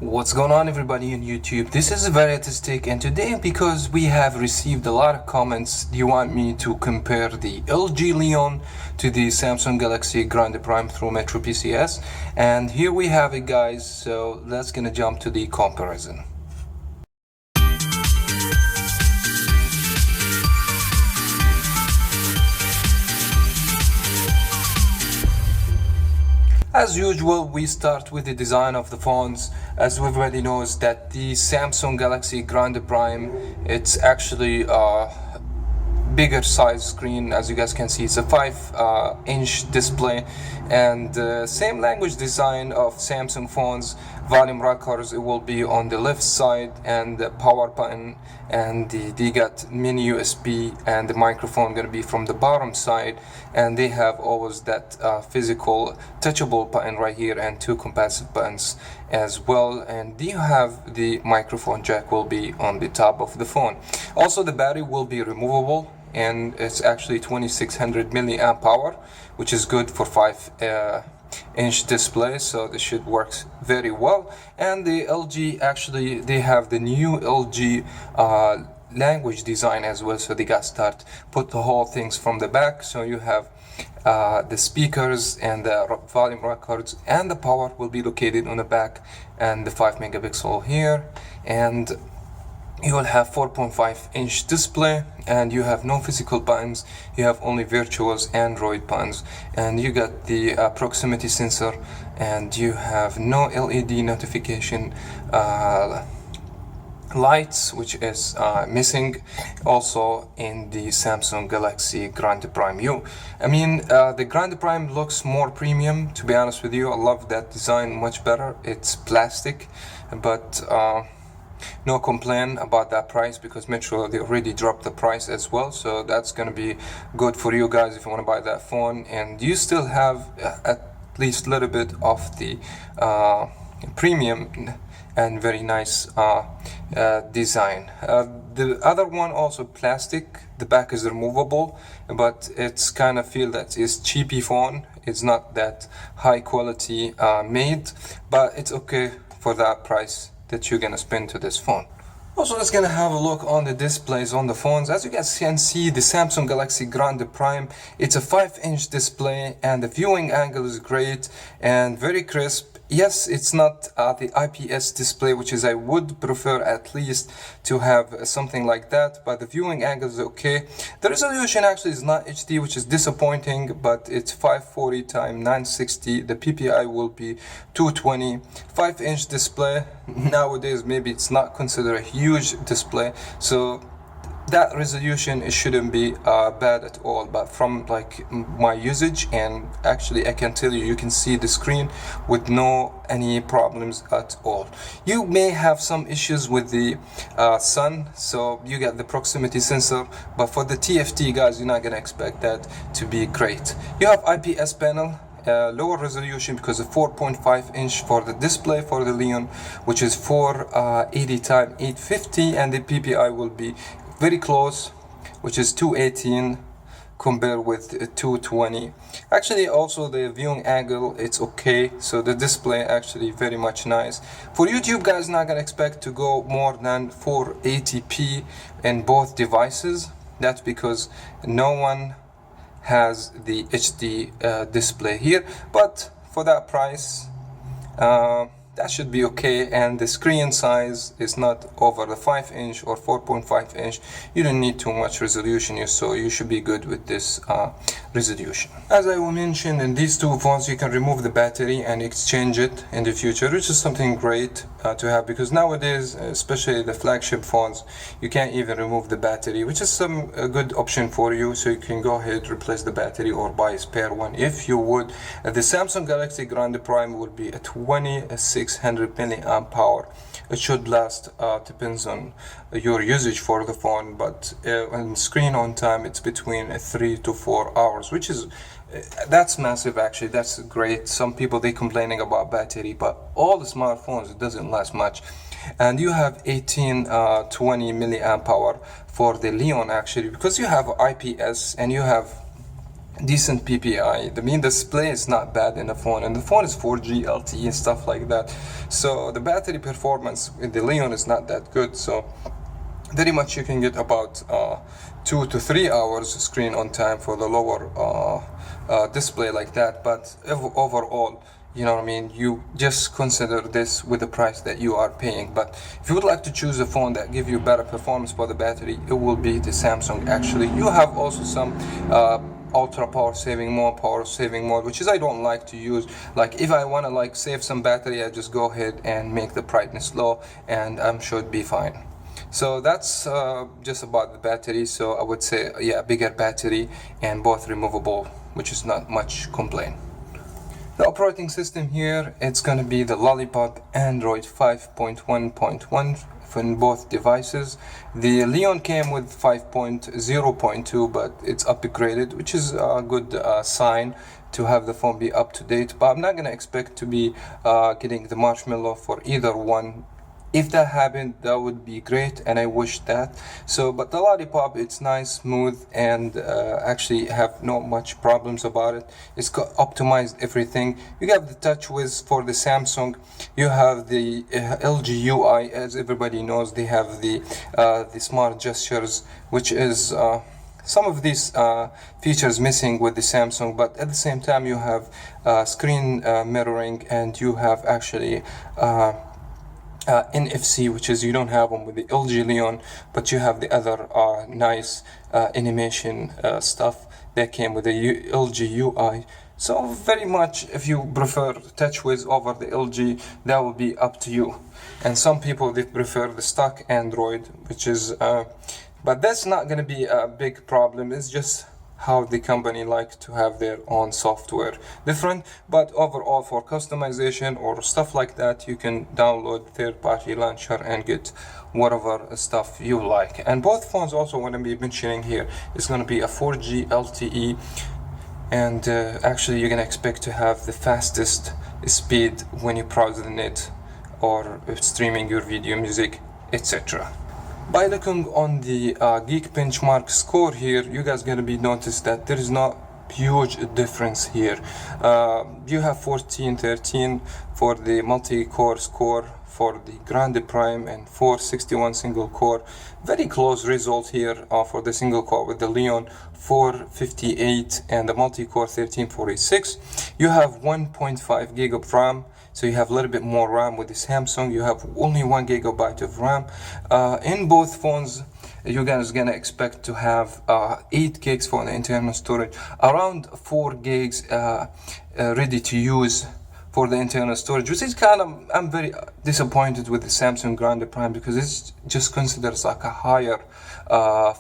What's going on, everybody on YouTube? This is Varietistic, and today, because we have received a lot of comments, do you want me to compare the LG Leon to the Samsung Galaxy Grande Prime through Metro PCS? And here we have it, guys, so let's gonna jump to the comparison. As usual, we start with the design of the phones. As everybody knows that the Samsung Galaxy Grande Prime, it's actually a bigger size screen. As you guys can see, it's a 5-inch display, and same language design of Samsung phones. Volume rockers, it will be on the left side, and the power button, and they got mini USB, and the microphone gonna be from the bottom side, and they have always that physical touchable button right here, and two capacitive buttons as well, and you have the microphone jack will be on the top of the phone. Also, the battery will be removable, and it's actually 2600 milliamp hour, which is good for 5-inch display, so this should work very well. And the LG, actually they have the new LG language design as well, so they got put the whole things from the back, so you have the speakers and the volume records, and the power will be located on the back, and the 5 megapixel here, and you will have 4.5-inch display, and you have no physical buttons, you have only virtual Android buttons, and you got the proximity sensor, and you have no LED notification lights, which is missing also in the Samsung Galaxy Grande Prime U. I mean, the Grande Prime looks more premium, to be honest with you. I love that design much better. It's plastic, but no complaint about that price, because Metro, they already dropped the price as well, so that's gonna be good for you guys if you want to buy that phone, and you still have at least a little bit of the premium and very nice design. The other one also plastic, the back is removable, but it's kind of feel that it's cheapy phone. It's not that high quality made, but it's okay for that price that you're gonna spend to this phone. Also, let's gonna have a look on the displays on the phones. As you guys can see, the Samsung Galaxy Grande Prime, it's a 5-inch display, and the viewing angle is great and very crisp. Yes, it's not the IPS display, which is I would prefer at least to have something like that, but the viewing angle is okay. The resolution actually is not HD, which is disappointing, but it's 540 x 960. The PPI will be 220. 5-inch display. Nowadays, maybe it's not considered a huge display, so that resolution, it shouldn't be bad at all. But from like my usage, and actually I can tell you, you can see the screen with any problems at all. You may have some issues with the sun, so you get the proximity sensor, but for the TFT, guys, you're not gonna expect that to be great. You have IPS panel, lower resolution, because of 4.5-inch for the display for the Leon, which is 480 x 850, and the PPI will be very close, which is 218 compared with 220. Actually, also the viewing angle, it's okay, so the display actually very much nice. For YouTube, guys, not gonna expect to go more than 480p in both devices. That's because no one has the HD display here, but for that price, that should be okay, and the screen size is not over the 5-inch or 4.5-inch. You don't need too much resolution, so you should be good with this resolution. As I mentioned, in these two phones you can remove the battery and exchange it in the future, which is something great to have, because nowadays, especially the flagship phones, you can't even remove the battery, which is a good option for you, so you can go ahead, replace the battery, or buy a spare one if you would. The Samsung Galaxy Grande Prime will be a 2600 milliamp hour. It should last, depends on your usage for the phone, but on screen on time, it's between 3 to 4 hours, which is that's massive. Actually, that's great. Some people, they complaining about battery, but all the smartphones, it doesn't last much. And you have 1820 milliamp hour for the Leon, actually, because you have IPS and you have decent PPI. The main display is not bad in the phone, and the phone is 4G LTE and stuff like that. So the battery performance with the Leon is not that good. So very much you can get about 2 to 3 hours screen on time for the lower display like that. But overall, you know what I mean, you just consider this with the price that you are paying. But if you would like to choose a phone that give you better performance for the battery, it will be the Samsung. Actually, you have also some ultra power saving mode, which is I don't like to use. Like if I want to like save some battery, I just go ahead and make the brightness low, and I'm sure it'd be fine. So that's just about the battery. So I would say, yeah, bigger battery and both removable, which is not much complaint. The operating system here, it's going to be the Lollipop Android 5.1.1 in both devices. The Leon came with 5.0.2, but it's upgraded, which is a good sign to have the phone be up to date. But I'm not going to expect to be getting the Marshmallow for either one. If that happened, that would be great, and I wish that. So, but the Lollipop, it's nice, smooth, and actually have not much problems about it. It's got optimized everything. You have the TouchWiz for the Samsung. You have the LG UI, as everybody knows. They have the smart gestures, which is some of these features missing with the Samsung, but at the same time you have screen mirroring, and you have actually NFC, which is you don't have them with the LG Leon, but you have the other nice animation stuff that came with the LG UI. So very much, if you prefer TouchWiz over the LG, that will be up to you. And some people, they prefer the stock Android, which is but that's not going to be a big problem. It's just how the company like to have their own software different. But overall, for customization or stuff like that, you can download third-party launcher and get whatever stuff you like. And both phones also want to be mentioning here, it's going to be a 4G LTE, and actually you're going to expect to have the fastest speed when you browse the net or streaming your video, music, etc. By looking on the Geek Benchmark score here, you guys gonna be noticed that there is not huge difference here. You have 1413 for the multi-core score for the Grande Prime, and 461 single core. Very close result here for the single core with the Leon, 458, and the multi-core 1346. You have 1.5 gig of RAM. So you have a little bit more RAM with the Samsung. You have only 1 gigabyte of RAM. In both phones, you guys gonna expect to have 8 gigs for the internal storage, around 4 gigs ready to use for the internal storage, which is kind of, I'm very disappointed with the Samsung Grande Prime, because it's just considered like a higher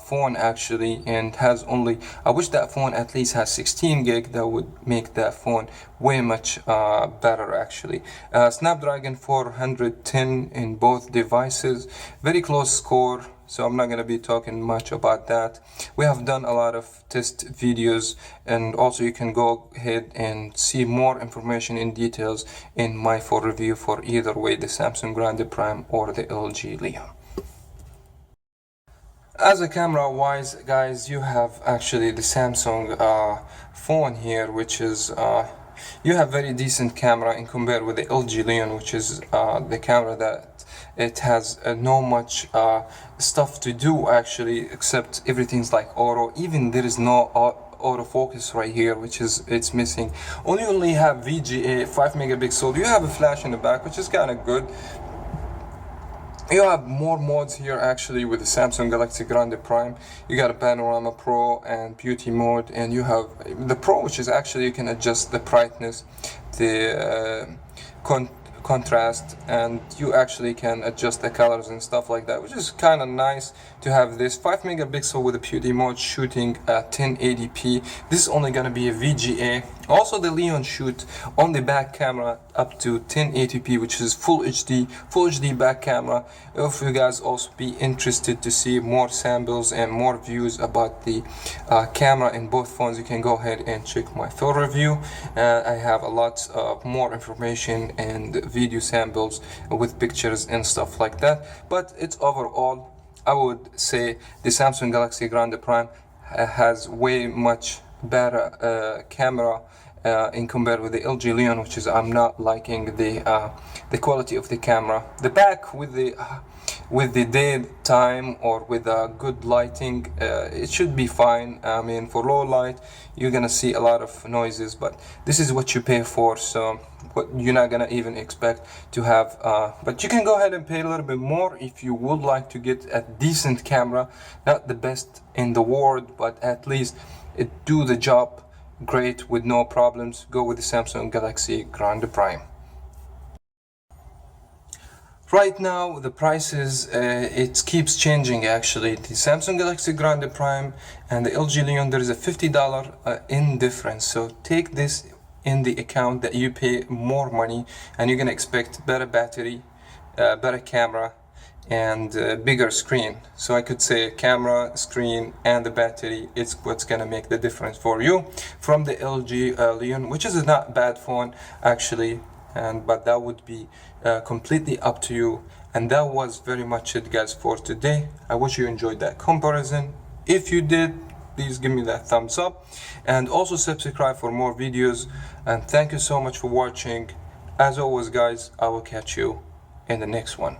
phone actually, and has only, I wish that phone at least has 16 gig. That would make that phone way much better actually. Snapdragon 410 in both devices, very close score, so I'm not going to be talking much about that. We have done a lot of test videos, and also you can go ahead and see more information in details in my full review for either way, the Samsung Grande Prime or the LG Leon. As a camera wise, guys, you have actually the Samsung phone here, which is you have very decent camera in compared with the LG Leon, which is the camera that it has no much stuff to do actually, except everything's like auto. Even there is no autofocus right here, which is it's missing. Only have VGA 5 megapixel. You have a flash in the back, which is kind of good. You have more modes here actually with the Samsung Galaxy Grande Prime. You got a Panorama Pro and Beauty mode, and you have the Pro, which is actually you can adjust the brightness, the contrast, and you actually can adjust the colors and stuff like that, which is kind of nice to have this 5 megapixel with a Beauty mode shooting at 1080p. This is only going to be a VGA. Also the Leon shoot on the back camera up to 1080p, which is full HD back camera. If you guys also be interested to see more samples and more views about the camera in both phones, you can go ahead and check my full review. I have a lot of more information and video samples with pictures and stuff like that. But it's overall, I would say the Samsung Galaxy Grande Prime has way much better camera in compared with the LG Leon, which is I'm not liking the quality of the camera. The back with the daytime or with good lighting, it should be fine. I mean, for low light you're gonna see a lot of noises, but this is what you pay for, so what you're not gonna even expect to have, but you can go ahead and pay a little bit more if you would like to get a decent camera, not the best in the world, but at least it do the job great with no problems. Go with the Samsung Galaxy Grande Prime. Right now the prices, it keeps changing actually. The Samsung Galaxy Grande Prime and the LG Leon, there is a $50 in difference, so take this in the account that you pay more money and you're gonna expect better battery, better camera, and bigger screen. So I could say camera, screen, and the battery, it's what's gonna make the difference for you from the LG Leon, which is a not bad phone actually, but that would be completely up to you. And that was very much it, guys, for today. I wish you enjoyed that comparison. If you did, please give me that thumbs up and also subscribe for more videos, and thank you so much for watching. As always, guys, I will catch you in the next one.